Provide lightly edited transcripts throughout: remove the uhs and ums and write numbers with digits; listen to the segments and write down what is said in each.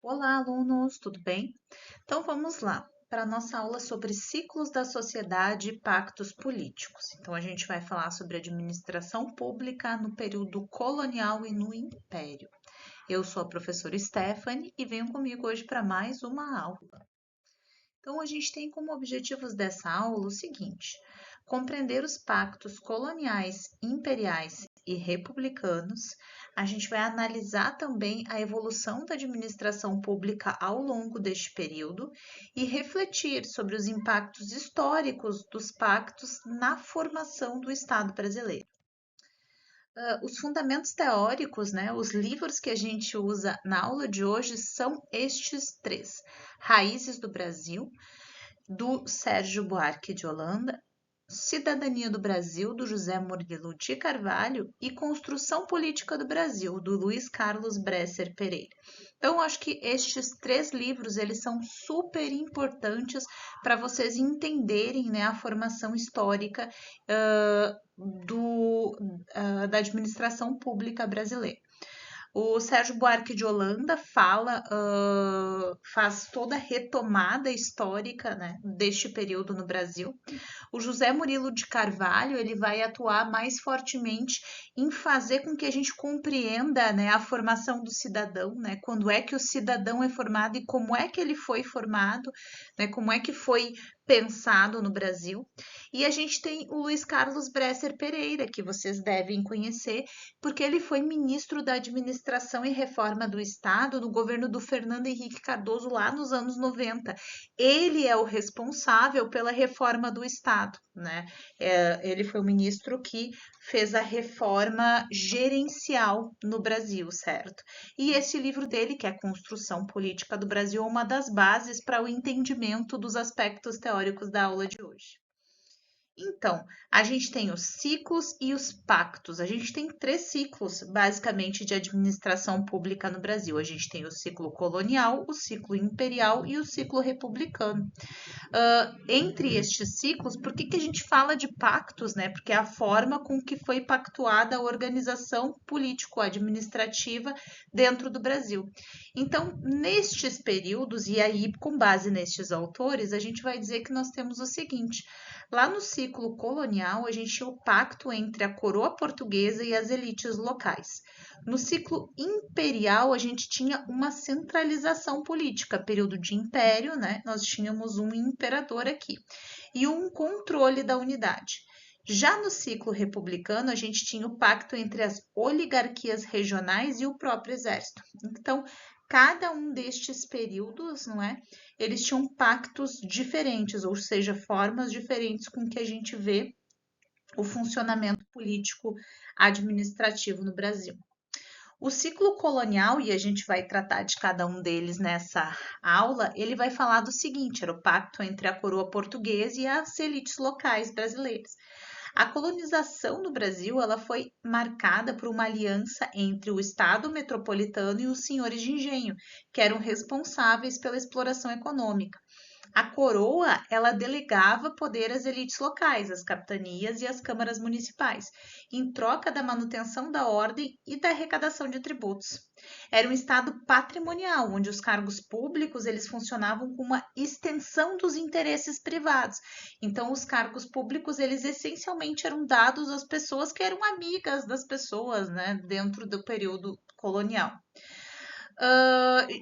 Olá, alunos, tudo bem? Então vamos lá para a nossa aula sobre ciclos da sociedade e pactos políticos. Então a gente vai falar sobre administração pública no período colonial e no Império. Eu sou a professora Stephanie e venho comigo hoje para mais uma aula. Então a gente tem como objetivos dessa aula o seguinte: compreender os pactos coloniais, imperiais e republicanos. A gente vai analisar também a evolução da administração pública ao longo deste período e refletir sobre os impactos históricos dos pactos na formação do Estado brasileiro. Os fundamentos teóricos, né, os livros que a gente usa na aula de hoje são estes três: Raízes do Brasil, do Sérgio Buarque de Holanda, Cidadania do Brasil, do José Murilo de Carvalho, e Construção Política do Brasil, do Luiz Carlos Bresser Pereira. Então, acho que estes três livros, eles são super importantes para vocês entenderem, né, a formação histórica da administração pública brasileira. O Sérgio Buarque de Holanda faz toda a retomada histórica, né, deste período no Brasil. O José Murilo de Carvalho, ele vai atuar mais fortemente em fazer com que a gente compreenda, né, a formação do cidadão, né, quando é que o cidadão é formado e como é que ele foi formado, né, como é que foi pensado no Brasil. E a gente tem o Luiz Carlos Bresser Pereira, que vocês devem conhecer, porque ele foi ministro da Administração e Reforma do Estado no governo do Fernando Henrique Cardoso lá nos anos 90. Ele é o responsável pela reforma do Estado, né? Ele foi o ministro que fez a reforma gerencial no Brasil, certo? E esse livro dele, que é Construção Política do Brasil, é uma das bases para o entendimento dos aspectos teóricos da aula de hoje. Então, a gente tem os ciclos e os pactos. A gente tem três ciclos, basicamente, de administração pública no Brasil. A gente tem o ciclo colonial, o ciclo imperial e o ciclo republicano. Entre estes ciclos, por que a gente fala de pactos, né? Porque é a forma com que foi pactuada a organização político-administrativa dentro do Brasil. Então, nestes períodos, e aí com base nestes autores, a gente vai dizer que nós temos o seguinte: lá no ciclo colonial, a gente tinha o pacto entre a coroa portuguesa e as elites locais. No ciclo imperial, a gente tinha uma centralização política, período de império, né? Nós tínhamos um imperador aqui e um controle da unidade. Já no ciclo republicano, a gente tinha o pacto entre as oligarquias regionais e o próprio exército. Então, cada um destes períodos, não é? Eles tinham pactos diferentes, ou seja, formas diferentes com que a gente vê o funcionamento político administrativo no Brasil. O ciclo colonial, e a gente vai tratar de cada um deles nessa aula, ele vai falar do seguinte: era o pacto entre a coroa portuguesa e as elites locais brasileiras. A colonização no Brasil, ela foi marcada por uma aliança entre o Estado metropolitano e os senhores de engenho, que eram responsáveis pela exploração econômica. A coroa, ela delegava poder às elites locais, às capitanias e às câmaras municipais, em troca da manutenção da ordem e da arrecadação de tributos. Era um estado patrimonial, onde os cargos públicos eles funcionavam como uma extensão dos interesses privados. Então, os cargos públicos eles essencialmente eram dados às pessoas que eram amigas das pessoas, né, dentro do período colonial.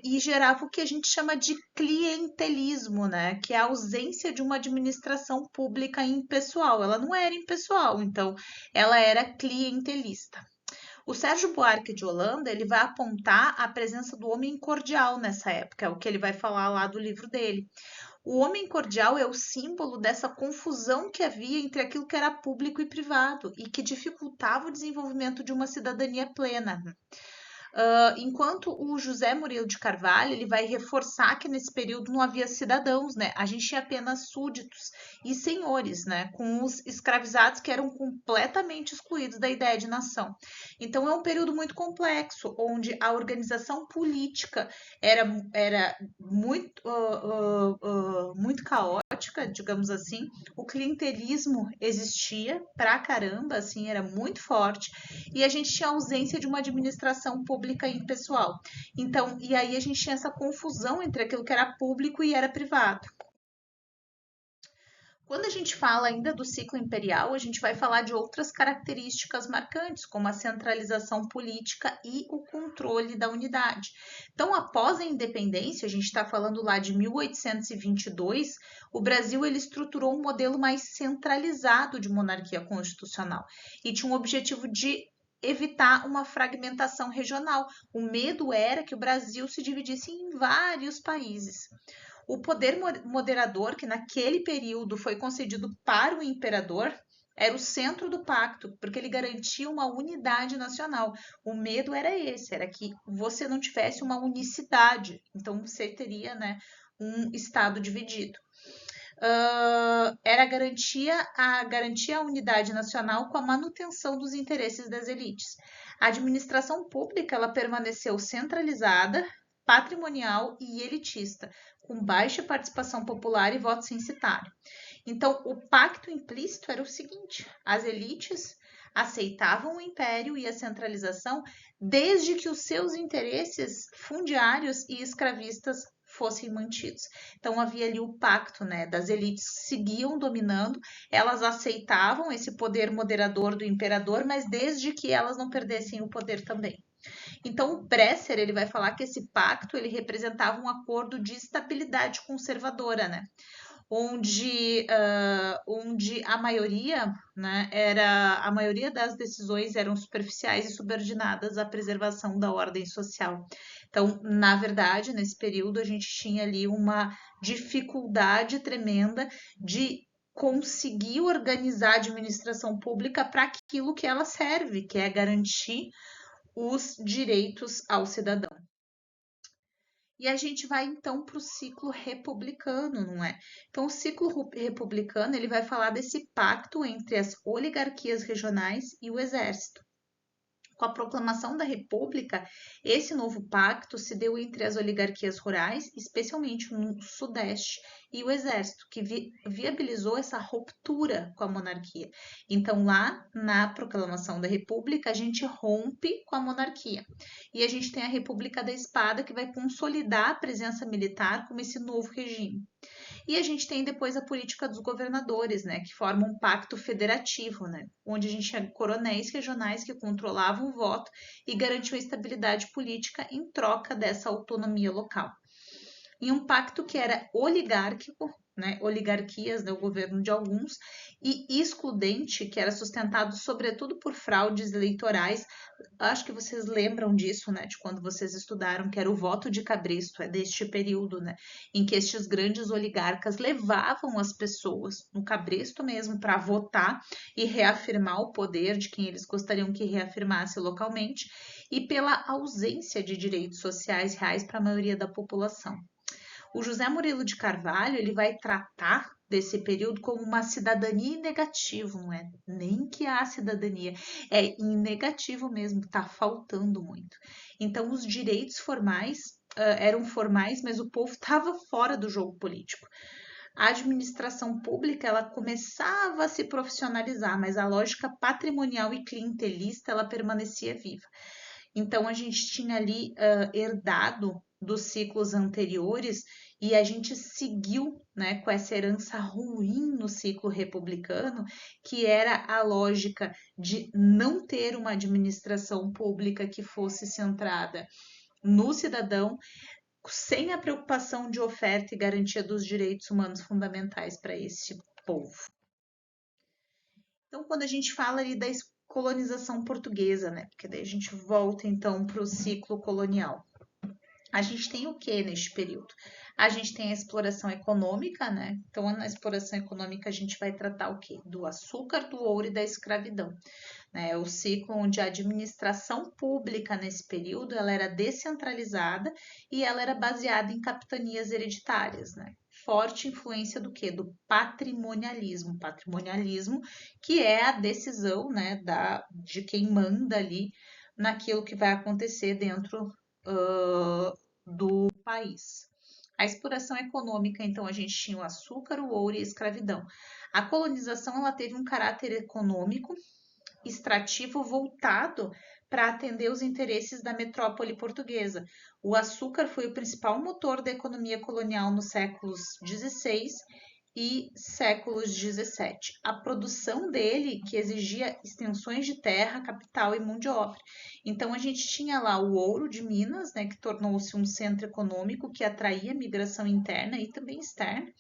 E gerava o que a gente chama de clientelismo, né? Que é a ausência de uma administração pública impessoal. Ela não era impessoal, então ela era clientelista. O Sérgio Buarque de Holanda ele vai apontar a presença do homem cordial nessa época, é o que ele vai falar lá do livro dele. O homem cordial é o símbolo dessa confusão que havia entre aquilo que era público e privado e que dificultava o desenvolvimento de uma cidadania plena. Enquanto o José Murilo de Carvalho ele vai reforçar que nesse período não havia cidadãos, né? A gente tinha apenas súditos e senhores, né? Com os escravizados que eram completamente excluídos da ideia de nação. Então é um período muito complexo, onde a organização política era muito caótica, digamos assim. O clientelismo existia pra caramba, assim, era muito forte, e a gente tinha ausência de uma administração pública pública e impessoal. Então, e aí a gente tinha essa confusão entre aquilo que era público e era privado. Quando a gente fala ainda do ciclo imperial, a gente vai falar de outras características marcantes, como a centralização política e o controle da unidade. Então, após a independência, a gente está falando lá de 1822, o Brasil ele estruturou um modelo mais centralizado de monarquia constitucional e tinha um objetivo de evitar uma fragmentação regional. O medo era que o Brasil se dividisse em vários países. O poder moderador, que naquele período foi concedido para o imperador, era o centro do pacto, porque ele garantia uma unidade nacional. O medo era esse, era que você não tivesse uma unicidade, então você teria, né, um estado dividido. Era garantia a unidade nacional com a manutenção dos interesses das elites. A administração pública ela permaneceu centralizada, patrimonial e elitista, com baixa participação popular e voto censitário. Então, o pacto implícito era o seguinte: as elites aceitavam o império e a centralização desde que os seus interesses fundiários e escravistas fossem mantidos. Então havia ali o pacto, né, das elites seguiam dominando, elas aceitavam esse poder moderador do imperador, mas desde que elas não perdessem o poder também. Então, o Bresser ele vai falar que esse pacto ele representava um acordo de estabilidade conservadora, né? Onde a maioria, né, a maioria das decisões eram superficiais e subordinadas à preservação da ordem social. Então, na verdade, nesse período a gente tinha ali uma dificuldade tremenda de conseguir organizar a administração pública para aquilo que ela serve, que é garantir os direitos ao cidadão. E a gente vai então para o ciclo republicano, não é? Então, o ciclo republicano ele vai falar desse pacto entre as oligarquias regionais e o exército. Com a proclamação da República, esse novo pacto se deu entre as oligarquias rurais, especialmente no Sudeste, e o Exército, que viabilizou essa ruptura com a monarquia. Então, lá na proclamação da República, a gente rompe com a monarquia. E a gente tem a República da Espada, que vai consolidar a presença militar como esse novo regime. E a gente tem depois a política dos governadores, né, que forma um pacto federativo, né, onde a gente tinha coronéis regionais que controlavam o voto e garantiam a estabilidade política em troca dessa autonomia local. Em um pacto que era oligárquico, né, oligarquias, né, o governo de alguns, e excludente, que era sustentado sobretudo por fraudes eleitorais. Acho que vocês lembram disso, né, de quando vocês estudaram, que era o voto de cabresto, é deste período, né, em que estes grandes oligarcas levavam as pessoas no cabresto mesmo para votar e reafirmar o poder de quem eles gostariam que reafirmasse localmente, e pela ausência de direitos sociais reais para a maioria da população. O José Murilo de Carvalho ele vai tratar desse período como uma cidadania em negativo, não é nem que há cidadania, é em negativo mesmo, está faltando muito. Então, os direitos formais eram formais, mas o povo estava fora do jogo político. A administração pública ela começava a se profissionalizar, mas a lógica patrimonial e clientelista ela permanecia viva. Então, a gente tinha ali herdado dos ciclos anteriores e a gente seguiu, né, com essa herança ruim no ciclo republicano, que era a lógica de não ter uma administração pública que fosse centrada no cidadão, sem a preocupação de oferta e garantia dos direitos humanos fundamentais para esse povo. Então, quando a gente fala ali da colonização portuguesa, né? Porque daí a gente volta então para o ciclo colonial. A gente tem o que neste período? A gente tem a exploração econômica, né? Então, na exploração econômica, a gente vai tratar o quê? Do açúcar, do ouro e da escravidão. Né? O ciclo onde a administração pública nesse período ela era descentralizada e ela era baseada em capitanias hereditárias, né? Forte influência do que? Do patrimonialismo. Patrimonialismo que é a decisão, né, de quem manda ali naquilo que vai acontecer dentro do país. A exploração econômica, então, a gente tinha o açúcar, o ouro e a escravidão. A colonização ela teve um caráter econômico, extrativo voltado para atender os interesses da metrópole portuguesa. O açúcar foi o principal motor da economia colonial nos séculos XVI e séculos XVII. A produção dele que exigia extensões de terra, capital e mão de obra. Então a gente tinha lá o ouro de Minas, né, que tornou-se um centro econômico que atraía migração interna e também externa.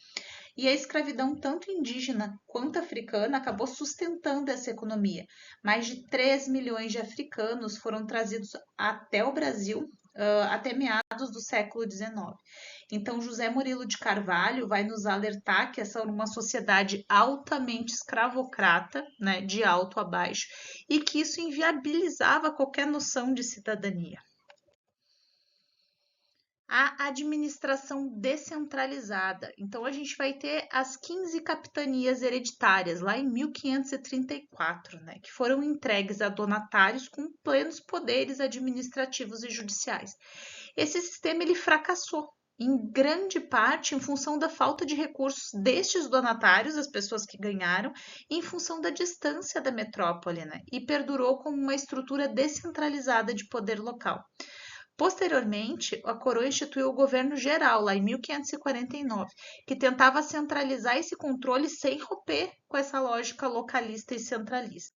E a escravidão, tanto indígena quanto africana, acabou sustentando essa economia. Mais de 3 milhões de africanos foram trazidos até o Brasil até meados do século XIX. Então, José Murilo de Carvalho vai nos alertar que essa era uma sociedade altamente escravocrata, né, de alto a baixo, e que isso inviabilizava qualquer noção de cidadania. A administração descentralizada. Então, a gente vai ter as 15 capitanias hereditárias, lá em 1534, né, que foram entregues a donatários com plenos poderes administrativos e judiciais. Esse sistema ele fracassou, em grande parte em função da falta de recursos destes donatários, as pessoas que ganharam, em função da distância da metrópole, né, e perdurou como uma estrutura descentralizada de poder local. Posteriormente, a coroa instituiu o governo geral, lá em 1549, que tentava centralizar esse controle sem romper com essa lógica localista e centralista.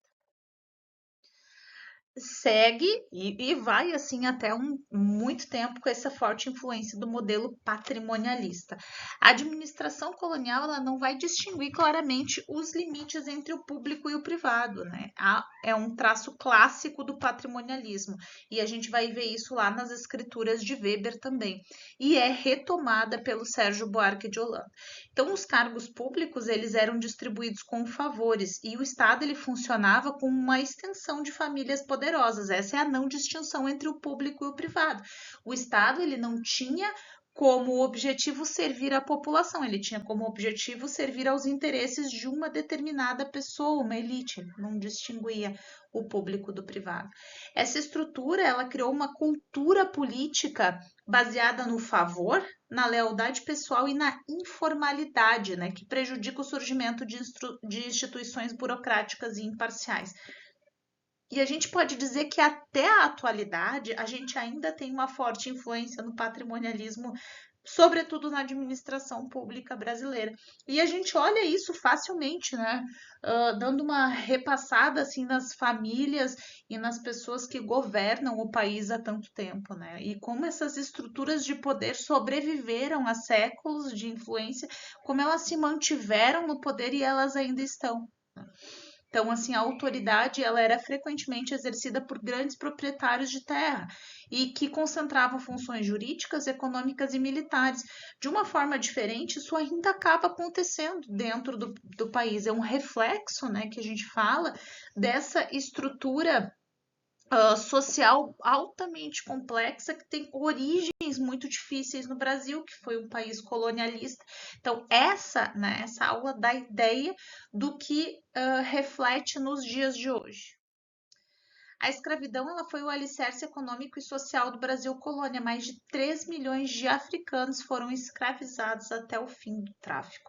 Segue e vai assim até muito tempo com essa forte influência do modelo patrimonialista. A administração colonial ela não vai distinguir claramente os limites entre o público e o privado, né? É um traço clássico do patrimonialismo e a gente vai ver isso lá nas escrituras de Weber também. E é retomada pelo Sérgio Buarque de Holanda. Então, os cargos públicos eles eram distribuídos com favores e o Estado ele funcionava como uma extensão de famílias poderosas. Essa é a não distinção entre o público e o privado. O Estado ele não tinha como objetivo servir a população, ele tinha como objetivo servir aos interesses de uma determinada pessoa, uma elite, não distinguia o público do privado. Essa estrutura ela criou uma cultura política baseada no favor, na lealdade pessoal e na informalidade, né, que prejudica o surgimento de instituições burocráticas e imparciais. E a gente pode dizer que até a atualidade a gente ainda tem uma forte influência no patrimonialismo, sobretudo na administração pública brasileira. E a gente olha isso facilmente, né? Dando uma repassada assim nas famílias e nas pessoas que governam o país há tanto tempo, né? E como essas estruturas de poder sobreviveram a séculos de influência, como elas se mantiveram no poder e elas ainda estão. Então, assim, a autoridade ela era frequentemente exercida por grandes proprietários de terra e que concentravam funções jurídicas, econômicas e militares. De uma forma diferente, isso ainda acaba acontecendo dentro do país. É um reflexo, né, que a gente fala dessa estrutura social altamente complexa que tem origens muito difíceis no Brasil, que foi um país colonialista. Então, essa aula dá ideia do que reflete nos dias de hoje. A escravidão ela foi o alicerce econômico e social do Brasil colônia. Mais de 3 milhões de africanos foram escravizados até o fim do tráfico.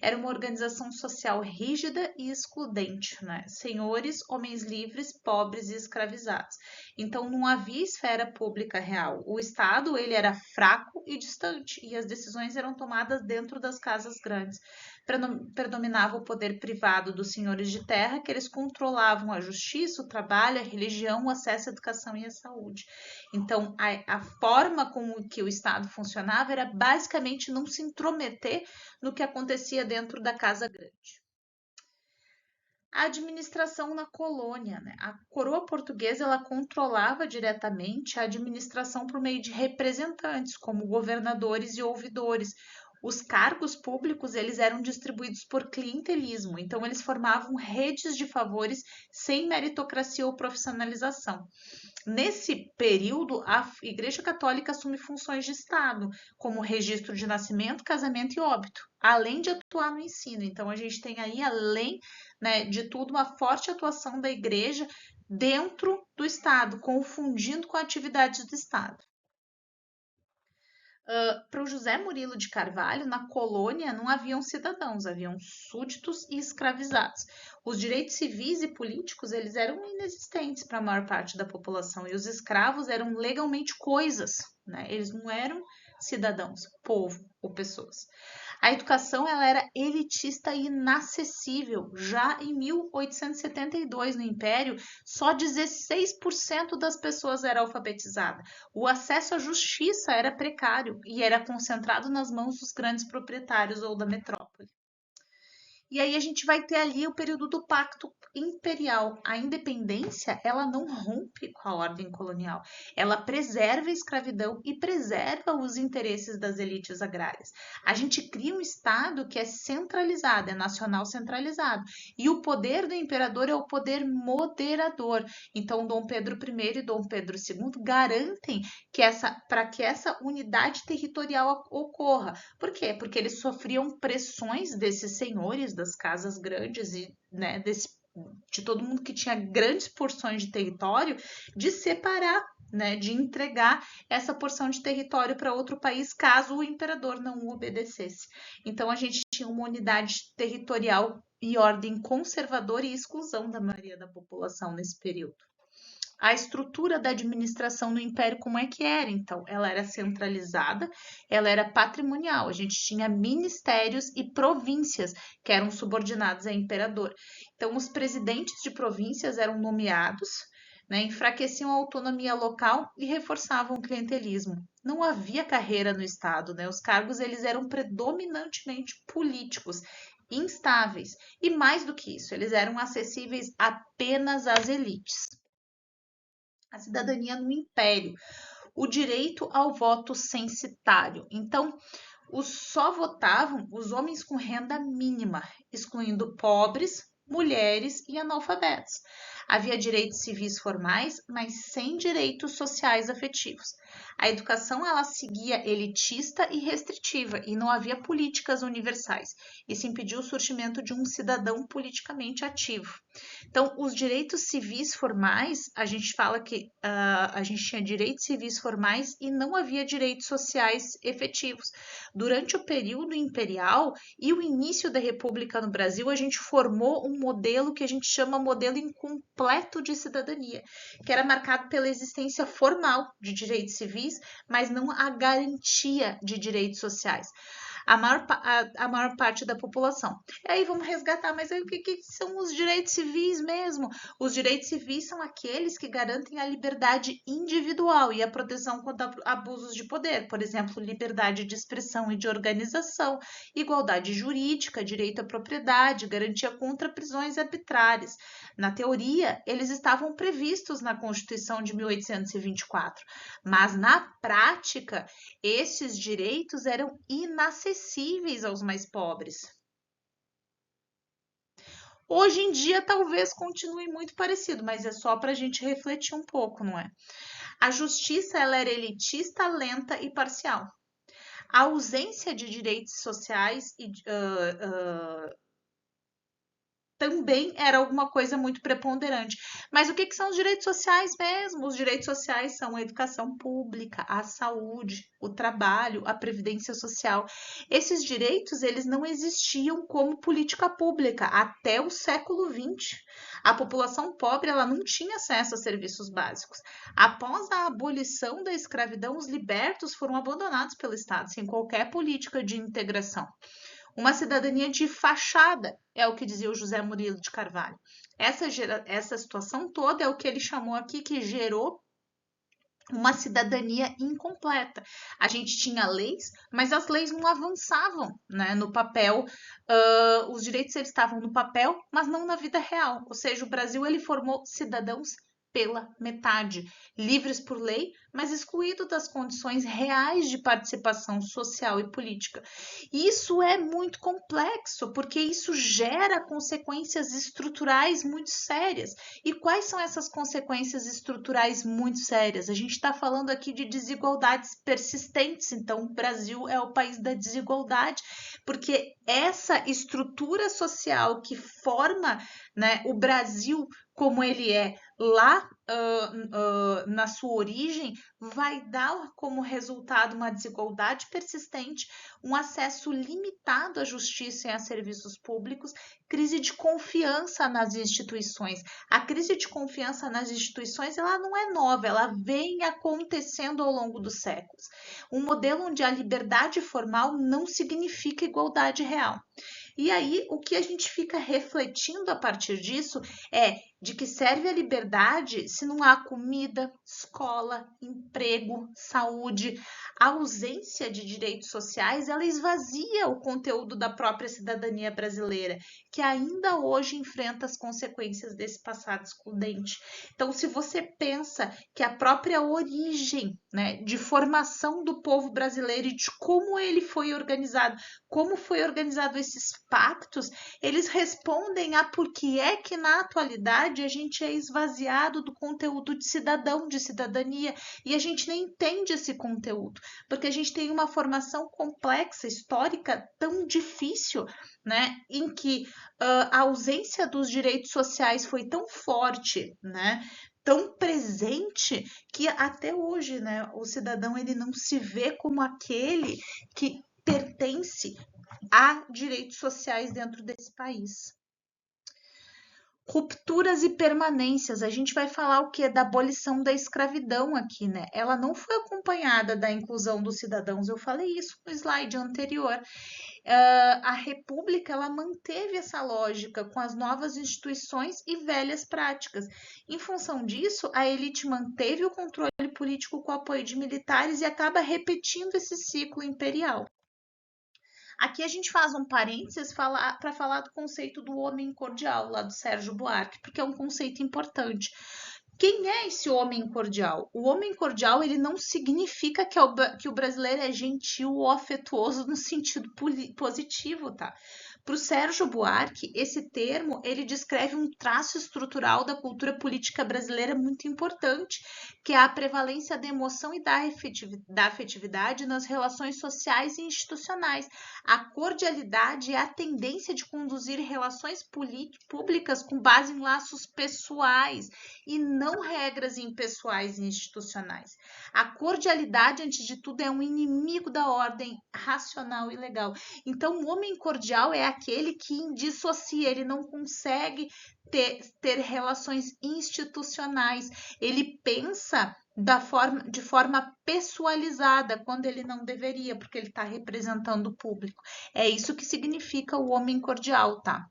Era uma organização social rígida e excludente, né? Senhores, homens livres, pobres e escravizados. Então não havia esfera pública real. O Estado ele era fraco e distante e as decisões eram tomadas dentro das casas grandes. Predominava o poder privado dos senhores de terra, que eles controlavam a justiça, o trabalho, a religião, o acesso à educação e à saúde. Então, a forma como que o Estado funcionava era basicamente não se intrometer no que acontecia dentro da Casa Grande. A administração na colônia, né? A coroa portuguesa ela controlava diretamente a administração por meio de representantes, como governadores e ouvidores. Os cargos públicos eles eram distribuídos por clientelismo, então eles formavam redes de favores sem meritocracia ou profissionalização. Nesse período, a Igreja Católica assume funções de Estado, como registro de nascimento, casamento e óbito, além de atuar no ensino. Então, a gente tem aí, além, né, de tudo, uma forte atuação da Igreja dentro do Estado, confundindo com atividades do Estado. Para o José Murilo de Carvalho, na colônia não haviam cidadãos, haviam súditos e escravizados. Os direitos civis e políticos eles eram inexistentes para a maior parte da população e os escravos eram legalmente coisas, né? Eles não eram cidadãos, povo ou pessoas. A educação ela era elitista e inacessível. Já em 1872, no Império, só 16% das pessoas era alfabetizada. O acesso à justiça era precário e era concentrado nas mãos dos grandes proprietários ou da metrópole. E aí a gente vai ter ali o período do Pacto Imperial. A independência, ela não rompe com a ordem colonial. Ela preserva a escravidão e preserva os interesses das elites agrárias. A gente cria um Estado que é centralizado, é nacional centralizado. E o poder do imperador é o poder moderador. Então, Dom Pedro I e Dom Pedro II garantem que para que essa unidade territorial ocorra. Por quê? Porque eles sofriam pressões desses senhores das casas grandes e, né, de todo mundo que tinha grandes porções de território, de separar, né, de entregar essa porção de território para outro país caso o imperador não o obedecesse. Então a gente tinha uma unidade territorial e ordem conservadora e exclusão da maioria da população nesse período. A estrutura da administração no Império, como é que era? Então, ela era centralizada, ela era patrimonial. A gente tinha ministérios e províncias que eram subordinados ao imperador. Então, os presidentes de províncias eram nomeados, né, enfraqueciam a autonomia local e reforçavam o clientelismo. Não havia carreira no Estado, né? Os cargos eles eram predominantemente políticos, instáveis e mais do que isso, eles eram acessíveis apenas às elites. A cidadania no Império, o direito ao voto censitário. Então, só votavam os homens com renda mínima, excluindo pobres, mulheres e analfabetos. Havia direitos civis formais, mas sem direitos sociais afetivos. A educação ela seguia elitista e restritiva e não havia políticas universais. Isso impediu o surgimento de um cidadão politicamente ativo. Então, os direitos civis formais, a gente fala que a gente tinha direitos civis formais e não havia direitos sociais efetivos. Durante o período imperial e o início da República no Brasil, a gente formou um modelo que a gente chama modelo incompleto de cidadania, que era marcado pela existência formal de direitos civis, mas não a garantia de direitos sociais. A maior parte da população. E aí vamos resgatar, mas aí o que são os direitos civis mesmo? Os direitos civis são aqueles que garantem a liberdade individual e a proteção contra abusos de poder, por exemplo, liberdade de expressão e de organização, igualdade jurídica, direito à propriedade, garantia contra prisões arbitrárias. Na teoria, eles estavam previstos na Constituição de 1824, mas na prática, esses direitos eram inacessíveis aos mais pobres. Hoje em dia, talvez continue muito parecido, mas é só para a gente refletir um pouco, não é? A justiça ela era elitista, lenta e parcial. A ausência de direitos sociais também era alguma coisa muito preponderante. Mas o que são os direitos sociais mesmo? Os direitos sociais são a educação pública, a saúde, o trabalho, a previdência social. Esses direitos, eles não existiam como política pública até o século XX. A população pobre, ela não tinha acesso a serviços básicos. Após a abolição da escravidão, os libertos foram abandonados pelo Estado, sem qualquer política de integração. Uma cidadania de fachada, é o que dizia o José Murilo de Carvalho. Essa situação toda é o que ele chamou aqui, que gerou uma cidadania incompleta. A gente tinha leis, mas as leis não avançavam, né, no papel. Os direitos eles estavam no papel, mas não na vida real. Ou seja, o Brasil ele formou cidadãos pela metade, livres por lei, mas excluídos das condições reais de participação social e política. Isso é muito complexo, porque isso gera consequências estruturais muito sérias. E quais são essas consequências estruturais muito sérias? A gente está falando aqui de desigualdades persistentes, então o Brasil é o país da desigualdade, porque essa estrutura social que forma, né, o Brasil como ele é lá na sua origem, vai dar como resultado uma desigualdade persistente, um acesso limitado à justiça e a serviços públicos, crise de confiança nas instituições. A crise de confiança nas instituições, ela não é nova, ela vem acontecendo ao longo dos séculos. Um modelo onde a liberdade formal não significa igualdade real. E aí, o que a gente fica refletindo a partir disso é de que serve a liberdade se não há comida, escola, emprego, saúde. A ausência de direitos sociais, ela esvazia o conteúdo da própria cidadania brasileira, que ainda hoje enfrenta as consequências desse passado excludente. Então, se você pensa que a própria origem, né, de formação do povo brasileiro e de como ele foi organizado, como foi organizado esses pactos, eles respondem a por que é que na atualidade a gente é esvaziado do conteúdo de cidadão, de cidadania, e a gente nem entende esse conteúdo, porque a gente tem uma formação complexa, histórica, tão difícil, né, em que a ausência dos direitos sociais foi tão forte, né, tão presente, que até hoje, né, o cidadão ele não se vê como aquele que pertence a direitos sociais dentro desse país. Rupturas e permanências. A gente vai falar o que? Da abolição da escravidão aqui, né? Ela não foi acompanhada da inclusão dos cidadãos. Eu falei isso no slide anterior. A República, ela manteve essa lógica com as novas instituições e velhas práticas. Em função disso, a elite manteve o controle político com o apoio de militares e acaba repetindo esse ciclo imperial. Aqui a gente faz um parênteses para falar do conceito do homem cordial, lá do Sérgio Buarque, porque é um conceito importante. Quem é esse homem cordial? O homem cordial, ele não significa que o brasileiro é gentil ou afetuoso no sentido positivo, tá? Para o Sérgio Buarque, esse termo ele descreve um traço estrutural da cultura política brasileira muito importante, que é a prevalência da emoção e da afetividade nas relações sociais e institucionais. A cordialidade é a tendência de conduzir relações públicas com base em laços pessoais e não regras impessoais e institucionais. A cordialidade, antes de tudo, é um inimigo da ordem racional e legal. Então, o homem cordial é aquele que dissocia, ele não consegue ter relações institucionais, ele pensa de forma pessoalizada, quando ele não deveria, porque ele está representando o público. É isso que significa o homem cordial, tá?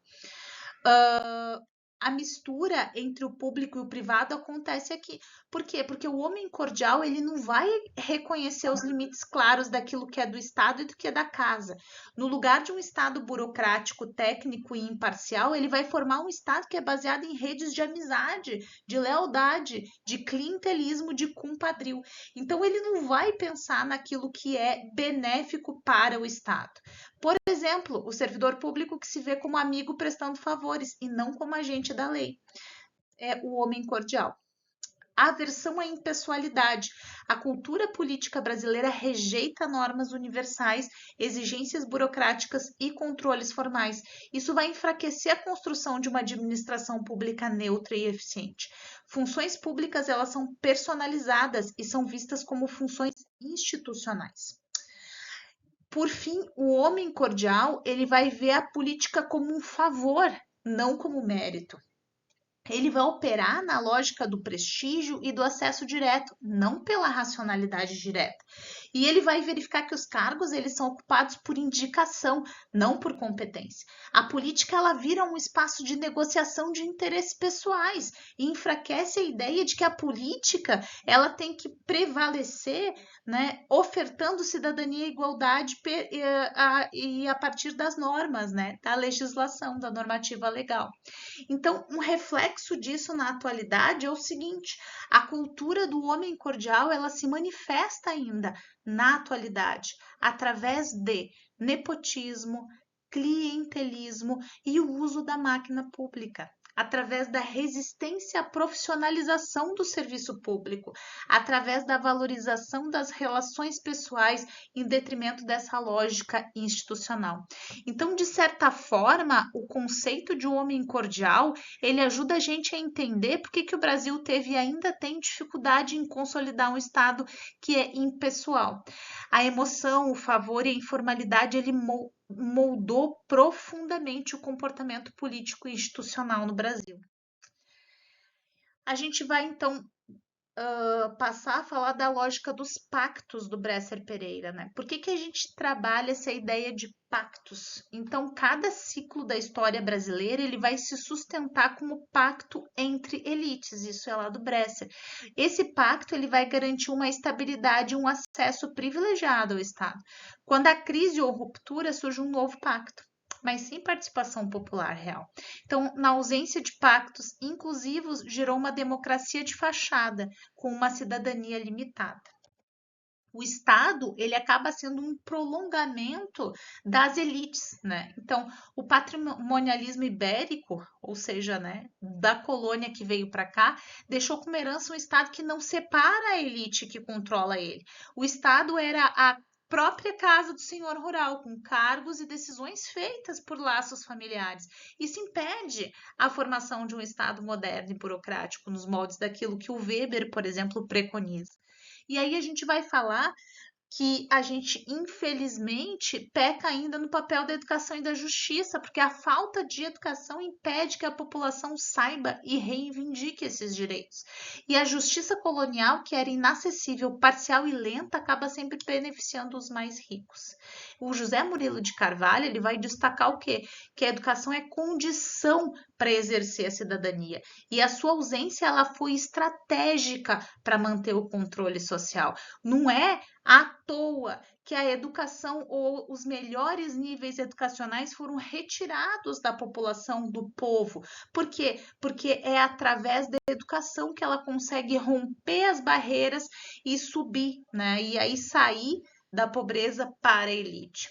A mistura entre o público e o privado acontece aqui. Por quê? Porque o homem cordial, ele não vai reconhecer os limites claros daquilo que é do Estado e do que é da casa. No lugar de um Estado burocrático, técnico e imparcial, ele vai formar um Estado que é baseado em redes de amizade, de lealdade, de clientelismo, de compadrio. Então, ele não vai pensar naquilo que é benéfico para o Estado. Por exemplo, o servidor público que se vê como amigo prestando favores e não como agente da lei. É o homem cordial. Aversão à impessoalidade. A cultura política brasileira rejeita normas universais, exigências burocráticas e controles formais. Isso vai enfraquecer a construção de uma administração pública neutra e eficiente. Funções públicas, elas são personalizadas e são vistas como funções institucionais. Por fim, o homem cordial, ele vai ver a política como um favor, não como mérito. Ele vai operar na lógica do prestígio e do acesso direto, não pela racionalidade direta. E ele vai verificar que os cargos eles são ocupados por indicação, não por competência. A política ela vira um espaço de negociação de interesses pessoais e enfraquece a ideia de que a política ela tem que prevalecer, né, ofertando cidadania e igualdade e a partir das normas, né, da legislação, da normativa legal. Então, um reflexo disso na atualidade é o seguinte: a cultura do homem cordial ela se manifesta ainda na atualidade através de nepotismo, clientelismo e o uso da máquina pública. através da resistência à profissionalização do serviço público, através da valorização das relações pessoais em detrimento dessa lógica institucional. Então, de certa forma, o conceito de homem cordial, ele ajuda a gente a entender por que o Brasil teve e ainda tem dificuldade em consolidar um Estado que é impessoal. A emoção, o favor e a informalidade, ele moldou profundamente o comportamento político e institucional no Brasil. A gente vai, então, passar a falar da lógica dos pactos do Bresser Pereira, né? Por que a gente trabalha essa ideia de pactos? Então, cada ciclo da história brasileira ele vai se sustentar como pacto entre elites, isso é lá do Bresser. Esse pacto ele vai garantir uma estabilidade, um acesso privilegiado ao Estado. Quando há crise ou ruptura, surge um novo pacto, mas sem participação popular real. Então, na ausência de pactos inclusivos, gerou uma democracia de fachada, com uma cidadania limitada. O Estado, ele acaba sendo um prolongamento das elites, né? Então, o patrimonialismo ibérico, ou seja, né, da colônia que veio para cá, deixou como herança um Estado que não separa a elite que controla ele. O Estado era a própria casa do senhor rural, com cargos e decisões feitas por laços familiares. Isso impede a formação de um Estado moderno e burocrático, nos moldes daquilo que o Weber, por exemplo, preconiza. E aí a gente vai falar que a gente, infelizmente, peca ainda no papel da educação e da justiça, porque a falta de educação impede que a população saiba e reivindique esses direitos. E a justiça colonial, que era inacessível, parcial e lenta, acaba sempre beneficiando os mais ricos. O José Murilo de Carvalho ele vai destacar o quê? Que a educação é condição para exercer a cidadania. E a sua ausência ela foi estratégica para manter o controle social. Não é à toa que a educação ou os melhores níveis educacionais foram retirados da população, do povo. Por quê? Porque é através da educação que ela consegue romper as barreiras e subir, né? E aí sair da pobreza para a elite.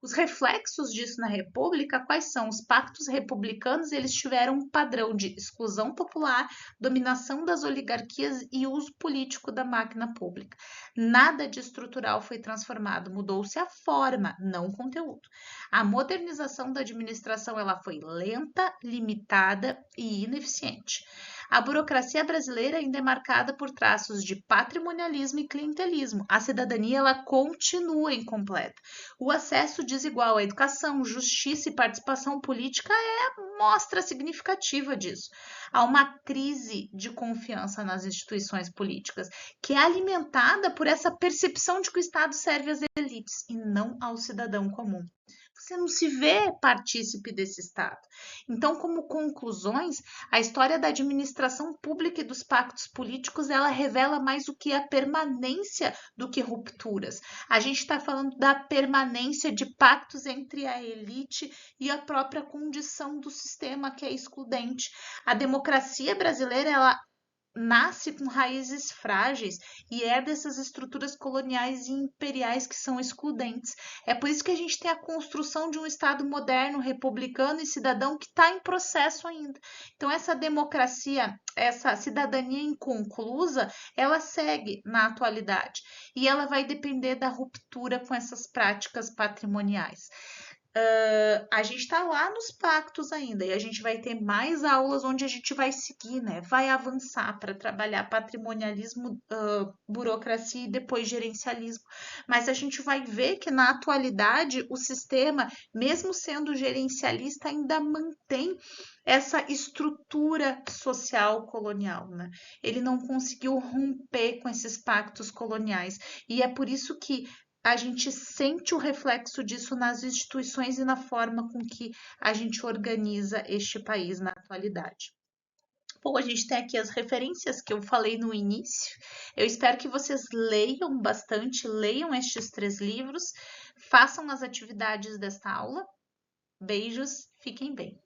Os reflexos disso na República, quais são? Os pactos republicanos, eles tiveram um padrão de exclusão popular, dominação das oligarquias e uso político da máquina pública. Nada de estrutural foi transformado, mudou-se a forma, não o conteúdo. A modernização da administração ela foi lenta, limitada e ineficiente. A burocracia brasileira ainda é marcada por traços de patrimonialismo e clientelismo. A cidadania ela continua incompleta. O acesso desigual à educação, justiça e participação política é mostra significativa disso. Há uma crise de confiança nas instituições políticas, que é alimentada por essa percepção de que o Estado serve às elites e não ao cidadão comum. Você não se vê partícipe desse Estado. Então, como conclusões, a história da administração pública e dos pactos políticos, ela revela mais o que é a permanência do que rupturas. A gente está falando da permanência de pactos entre a elite e a própria condição do sistema que é excludente. A democracia brasileira, ela nasce com raízes frágeis e é dessas estruturas coloniais e imperiais que são excludentes. É por isso que a gente tem a construção de um Estado moderno, republicano e cidadão que está em processo ainda. Então, essa democracia, essa cidadania inconclusa, ela segue na atualidade e ela vai depender da ruptura com essas práticas patrimoniais. A gente está lá nos pactos ainda e a gente vai ter mais aulas onde a gente vai seguir, né? Vai avançar para trabalhar patrimonialismo, burocracia e depois gerencialismo. Mas a gente vai ver que na atualidade o sistema, mesmo sendo gerencialista, ainda mantém essa estrutura social colonial, né? Ele não conseguiu romper com esses pactos coloniais e é por isso que a gente sente o reflexo disso nas instituições e na forma com que a gente organiza este país na atualidade. Bom, a gente tem aqui as referências que eu falei no início. Eu espero que vocês leiam bastante, leiam estes 3 livros, façam as atividades desta aula. Beijos, fiquem bem.